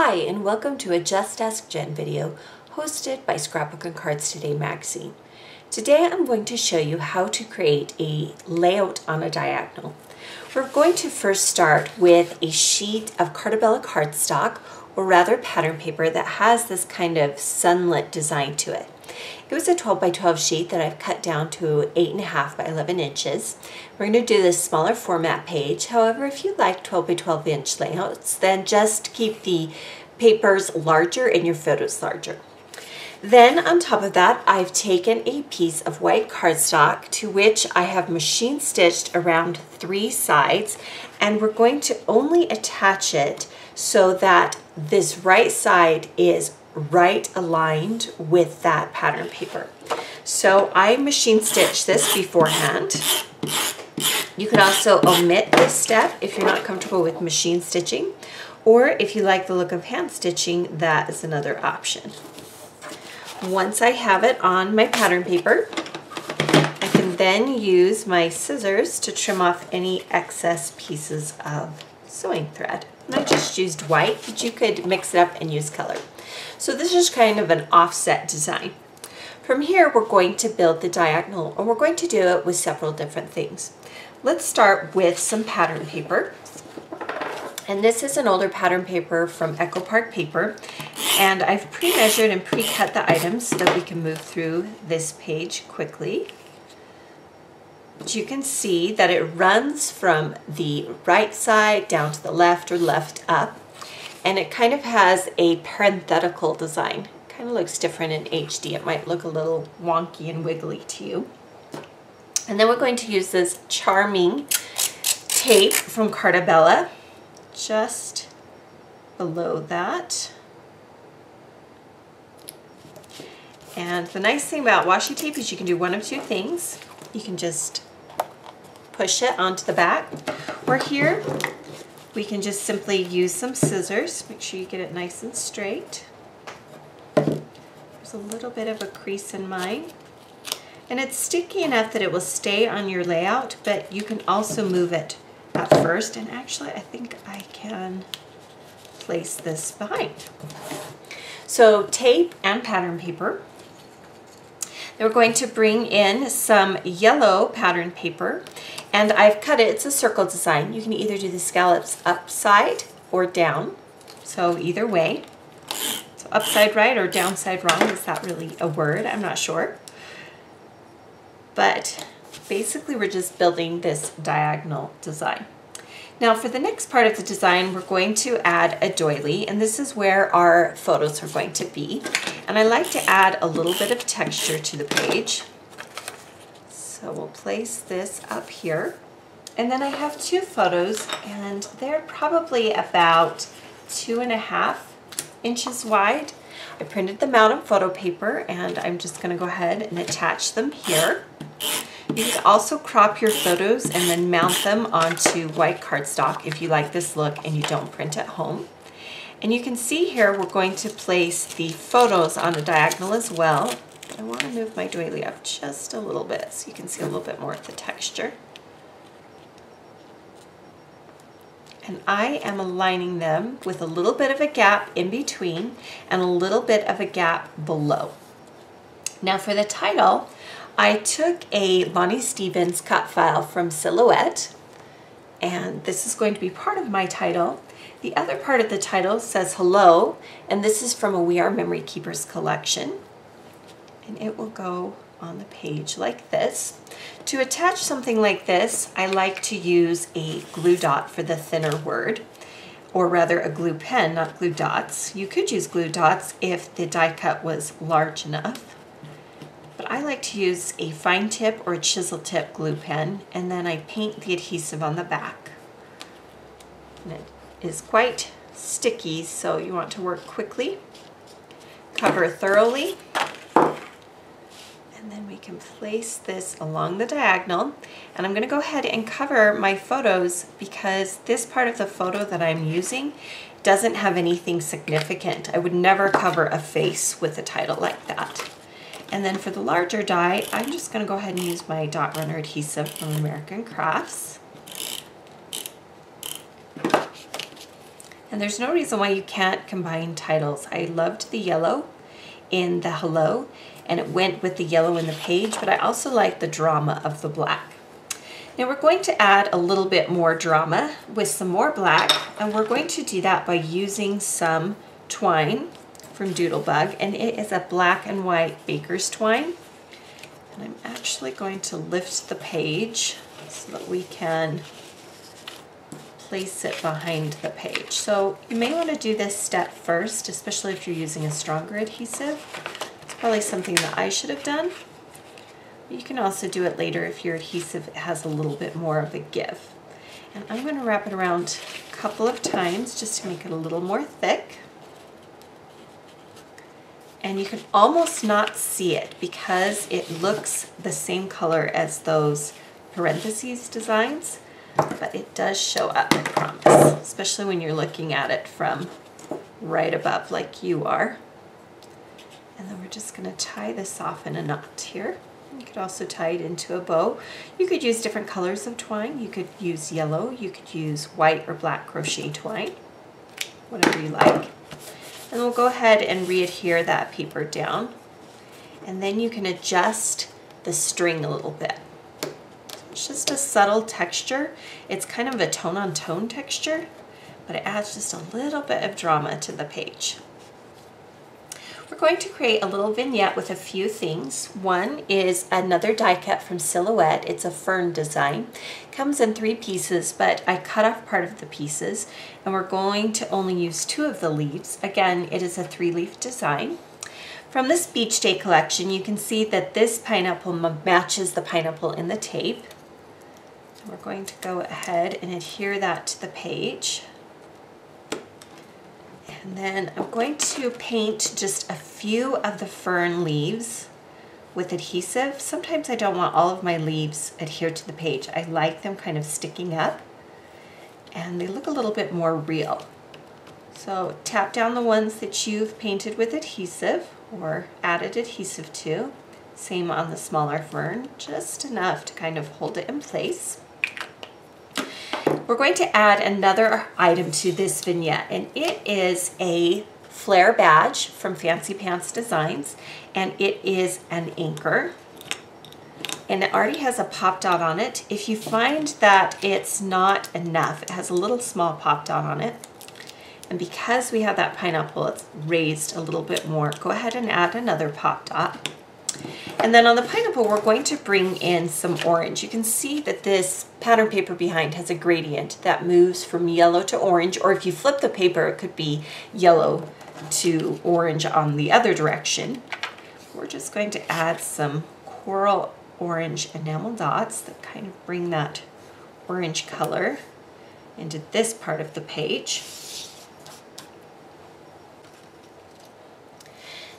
Hi, and welcome to a Just Ask Jen video hosted by Scrapbooking Cards Today magazine. Today I'm going to show you how to create a layout on a diagonal. We're going to first start with a sheet of Cartabella cardstock, or rather pattern paper, that has this kind of sunlit design to it. It was a 12 by 12 sheet that I've cut down to 8.5 by 11 inches. We're going to do this smaller format page. However, if you like 12 by 12 inch layouts, then just keep the papers larger and your photos larger. Then on top of that, I've taken a piece of white cardstock to which I have machine stitched around 3 sides, and we're going to only attach it so that this right side is right aligned with that pattern paper. So I machine stitched this beforehand. You can also omit this step if you're not comfortable with machine stitching, or if you like the look of hand stitching, that is another option. Once I have it on my pattern paper, I can then use my scissors to trim off any excess pieces of sewing thread. And I just used white, but you could mix it up and use color. So this is kind of an offset design. From here, we're going to build the diagonal, and we're going to do it with several different things. Let's start with some pattern paper. And this is an older pattern paper from Echo Park Paper, and I've pre-measured and pre-cut the items so that we can move through this page quickly. But you can see that it runs from the right side down to the left or left up, and it kind of has a parenthetical design. It kind of looks different in HD. It might look a little wonky and wiggly to you. And then we're going to use this charming tape from Cartabella just below that. And the nice thing about washi tape is you can do one of two things. You can just push it onto the back, or here we can just simply use some scissors. Make sure you get it nice and straight. There's a little bit of a crease in mine, and it's sticky enough that it will stay on your layout, but you can also move it at first. And actually, I think I can place this behind. So tape and pattern paper. Then we're going to bring in some yellow pattern paper, and I've cut it. It's a circle design. You can either do the scallops upside or down, so either way. So upside right or downside wrong, is that really a word? I'm not sure. But basically we're just building this diagonal design. Now for the next part of the design, we're going to add a doily, and this is where our photos are going to be. And I like to add a little bit of texture to the page. So we'll place this up here. And then I have 2 photos, and they're probably about 2.5 inches wide. I printed them out on photo paper, and I'm just going to go ahead and attach them here. You can also crop your photos and then mount them onto white cardstock if you like this look and you don't print at home. And you can see here we're going to place the photos on a diagonal as well. I want to move my doily up just a little bit so you can see a little bit more of the texture. And I am aligning them with a little bit of a gap in between and a little bit of a gap below. Now for the title, I took a Lonnie Stevens cut file from Silhouette, and this is going to be part of my title. The other part of the title says hello, and this is from a We Are Memory Keepers collection, and it will go on the page like this. To attach something like this, I like to use a glue dot for the thinner word, or rather a glue pen, not glue dots. You could use glue dots if the die cut was large enough. But I like to use a fine tip or a chisel tip glue pen, and then I paint the adhesive on the back. And it is quite sticky, so you want to work quickly. Cover thoroughly. And then we can place this along the diagonal. And I'm going to go ahead and cover my photos because this part of the photo that I'm using doesn't have anything significant. I would never cover a face with a title like that. And then for the larger die, I'm just going to go ahead and use my dot runner adhesive from American Crafts. And there's no reason why you can't combine titles. I loved the yellow in the hello, and it went with the yellow in the page, but I also like the drama of the black. Now we're going to add a little bit more drama with some more black, and we're going to do that by using some twine from Doodlebug, and it is a black and white baker's twine. And I'm actually going to lift the page so that we can place it behind the page. So you may want to do this step first, especially if you're using a stronger adhesive. It's probably something that I should have done. You can also do it later if your adhesive has a little bit more of a give. And I'm going to wrap it around a couple of times just to make it a little more thick. And you can almost not see it because it looks the same color as those parentheses designs, but it does show up, I promise, especially when you're looking at it from right above like you are. And then we're just going to tie this off in a knot here. You could also tie it into a bow. You could use different colors of twine. You could use yellow, you could use white or black crochet twine, whatever you like. And we'll go ahead and re-adhere that paper down. And then you can adjust the string a little bit. It's just a subtle texture. It's kind of a tone-on-tone texture, but it adds just a little bit of drama to the page. We're going to create a little vignette with a few things. One is another die cut from Silhouette. It's a fern design. It comes in 3 pieces, but I cut off part of the pieces, and we're going to only use 2 of the leaves. Again, it is a 3-leaf design. From this Beach Day collection, you can see that this pineapple matches the pineapple in the tape. And we're going to go ahead and adhere that to the page. And then I'm going to paint just a few of the fern leaves with adhesive. Sometimes I don't want all of my leaves adhered to the page. I like them kind of sticking up, and they look a little bit more real. So tap down the ones that you've painted with adhesive or added adhesive to. Same on the smaller fern, just enough to kind of hold it in place. We're going to add another item to this vignette, and it is a flare badge from Fancy Pants Designs, and it is an anchor, and it already has a pop dot on it. If you find that it's not enough, it has a little small pop dot on it, and because we have that pineapple, it's raised a little bit more. Go ahead and add another pop dot. And then on the pineapple, we're going to bring in some orange. You can see that this pattern paper behind has a gradient that moves from yellow to orange, or if you flip the paper, it could be yellow to orange on the other direction. We're just going to add some coral orange enamel dots that kind of bring that orange color into this part of the page.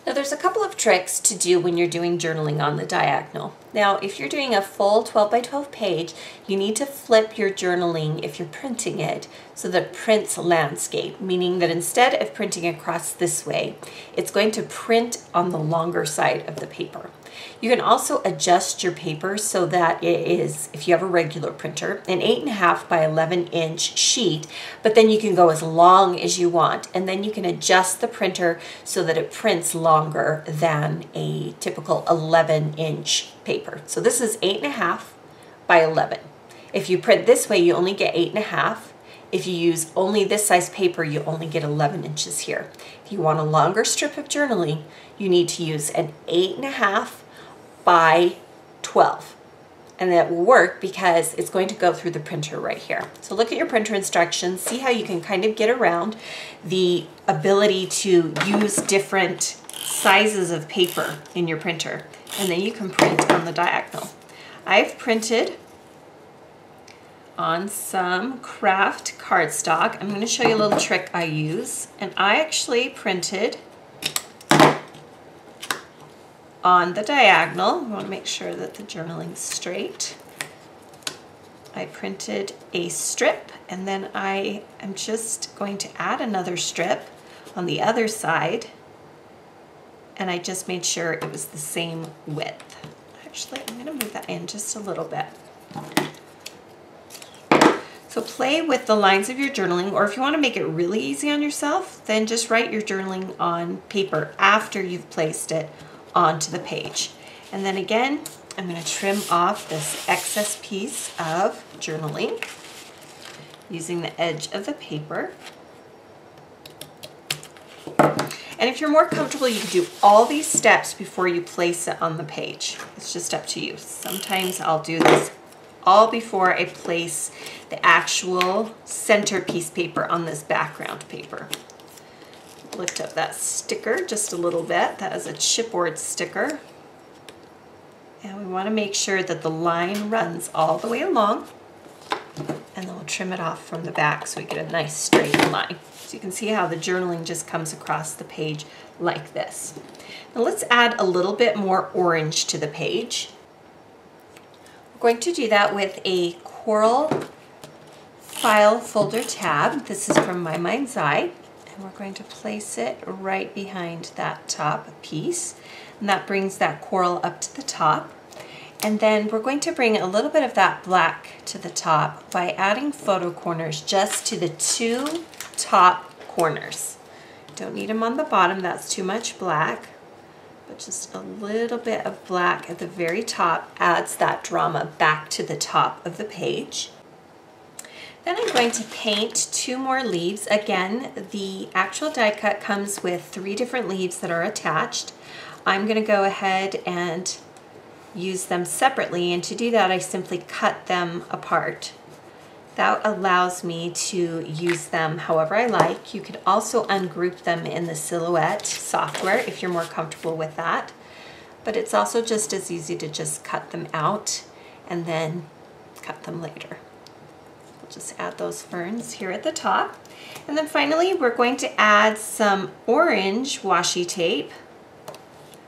Now there's a couple of tricks to do when you're doing journaling on the diagonal. Now if you're doing a full 12 by 12 page, you need to flip your journaling if you're printing it so that it prints landscape, meaning that instead of printing across this way, it's going to print on the longer side of the paper. You can also adjust your paper so that it is, if you have a regular printer, an 8.5 by 11 inch sheet, but then you can go as long as you want, and then you can adjust the printer so that it prints longer than a typical 11 inch paper. So this is 8.5 by 11. If you print this way, you only get 8.5. If you use only this size paper, you only get 11 inches here. If you want a longer strip of journaling, you need to use an 8.5 by 12. And that will work because it's going to go through the printer right here. So look at your printer instructions, see how you can kind of get around the ability to use different sizes of paper in your printer, and then you can print on the diagonal. I've printed on some craft cardstock. I'm going to show you a little trick I use, and I actually printed on the diagonal. I want to make sure that the journaling's straight. I printed a strip, and then I am just going to add another strip on the other side, and I just made sure it was the same width. Actually, I'm going to move that in just a little bit. So So play with the lines of your journaling, or if you want to make it really easy on yourself, then just write your journaling on paper after you've placed it onto the page. And then again, I'm going to trim off this excess piece of journaling using the edge of the paper. And if you're more comfortable, you can do all these steps before you place it on the page. It's just up to you. Sometimes I'll do this all before I place the actual centerpiece paper on this background paper. Lift up that sticker just a little bit. That is a chipboard sticker. And we want to make sure that the line runs all the way along. And then we'll trim it off from the back so we get a nice straight line. So you can see how the journaling just comes across the page like this. Now let's add a little bit more orange to the page. We're going to do that with a coral file folder tab. This is from My Mind's Eye. And we're going to place it right behind that top piece. And that brings that coral up to the top. And then we're going to bring a little bit of that black to the top by adding photo corners just to the two top corners. Don't need them on the bottom, that's too much black. But just a little bit of black at the very top adds that drama back to the top of the page. Then I'm going to paint two more leaves. Again, the actual die cut comes with 3 different leaves that are attached. I'm going to go ahead and use them separately, and to do that I simply cut them apart. That allows me to use them however I like. You could also ungroup them in the Silhouette software if you're more comfortable with that. But it's also just as easy to just cut them out and then cut them later. We'll just add those ferns here at the top. And then finally we're going to add some orange washi tape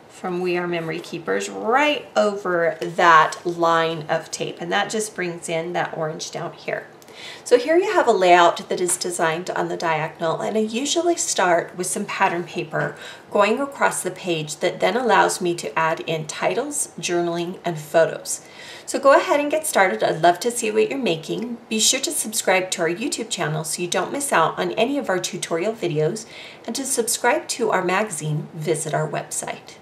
from We Are Memory Keepers right over that line of tape, and that just brings in that orange down here. So here you have a layout that is designed on the diagonal, and I usually start with some pattern paper going across the page that then allows me to add in titles, journaling, and photos. So go ahead and get started. I'd love to see what you're making. Be sure to subscribe to our YouTube channel so you don't miss out on any of our tutorial videos, and to subscribe to our magazine, visit our website.